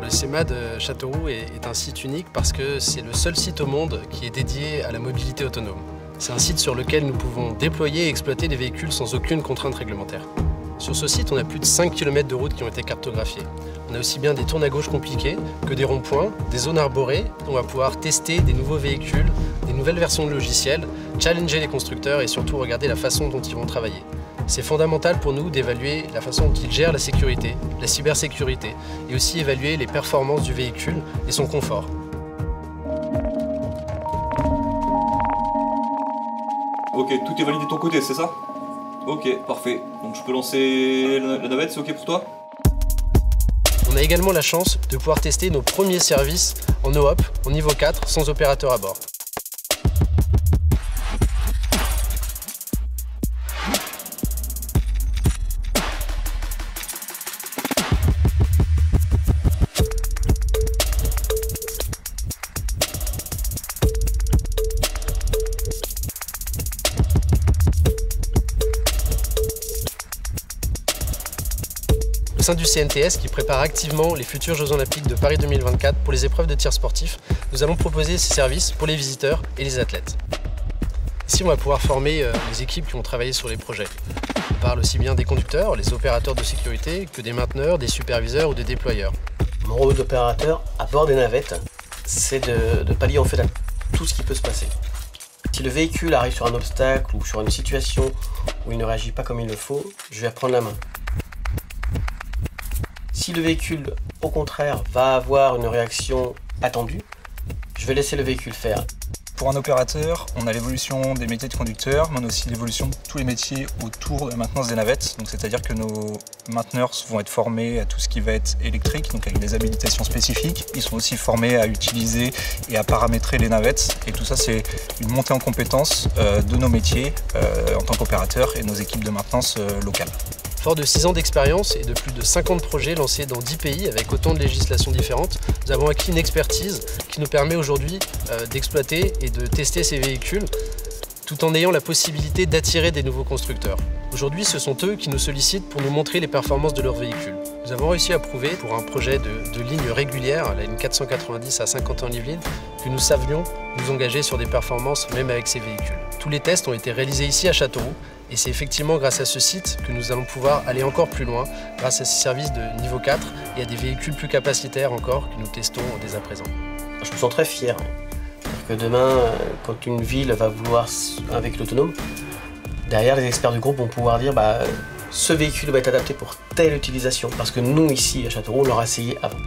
Le CEMAD Châteauroux est un site unique parce que c'est le seul site au monde qui est dédié à la mobilité autonome. C'est un site sur lequel nous pouvons déployer et exploiter des véhicules sans aucune contrainte réglementaire. Sur ce site, on a plus de 5 km de routes qui ont été cartographiées. On a aussi bien des tournes à gauche compliquées que des ronds-points, des zones arborées. On va pouvoir tester des nouveaux véhicules, des nouvelles versions de logiciels, challenger les constructeurs et surtout regarder la façon dont ils vont travailler. C'est fondamental pour nous d'évaluer la façon dont ils gèrent la sécurité, la cybersécurité, et aussi évaluer les performances du véhicule et son confort. Ok, tout est validé de ton côté, c'est ça? Ok, parfait. Donc je peux lancer la navette, c'est ok pour toi? On a également la chance de pouvoir tester nos premiers services en OOP, au niveau 4, sans opérateur à bord. Au sein du CNTS qui prépare activement les futurs Jeux Olympiques de Paris 2024 pour les épreuves de tir sportif, nous allons proposer ces services pour les visiteurs et les athlètes. Ici, on va pouvoir former les équipes qui ont travaillé sur les projets. On parle aussi bien des conducteurs, les opérateurs de sécurité, que des mainteneurs, des superviseurs ou des déployeurs. Mon rôle d'opérateur à bord des navettes, c'est de pallier en fait à tout ce qui peut se passer. Si le véhicule arrive sur un obstacle ou sur une situation où il ne réagit pas comme il le faut, je vais reprendre la main. Si le véhicule, au contraire, va avoir une réaction attendue, je vais laisser le véhicule faire. Pour un opérateur, on a l'évolution des métiers de conducteur, mais on a aussi l'évolution de tous les métiers autour de la maintenance des navettes. Donc c'est-à-dire que nos mainteneurs vont être formés à tout ce qui va être électrique, donc avec des habilitations spécifiques. Ils sont aussi formés à utiliser et à paramétrer les navettes. Et tout ça, c'est une montée en compétences de nos métiers en tant qu'opérateurs et nos équipes de maintenance locales. Fort de 6 ans d'expérience et de plus de 50 projets lancés dans 10 pays avec autant de législations différentes, nous avons acquis une expertise qui nous permet aujourd'hui d'exploiter et de tester ces véhicules tout en ayant la possibilité d'attirer des nouveaux constructeurs. Aujourd'hui, ce sont eux qui nous sollicitent pour nous montrer les performances de leurs véhicules. Nous avons réussi à prouver, pour un projet de ligne régulière, la ligne 490 à Saint-Quentin-en-Yvelines, que nous savions nous engager sur des performances même avec ces véhicules. Tous les tests ont été réalisés ici à Châteauroux, et c'est effectivement grâce à ce site que nous allons pouvoir aller encore plus loin, grâce à ces services de niveau 4 et à des véhicules plus capacitaires encore que nous testons dès à présent. Je me sens très fier. Que demain, quand une ville va vouloir un véhicule autonome, derrière les experts du groupe vont pouvoir dire ce véhicule va être adapté pour telle utilisation, parce que nous ici à Châteauroux on l'aura essayé avant.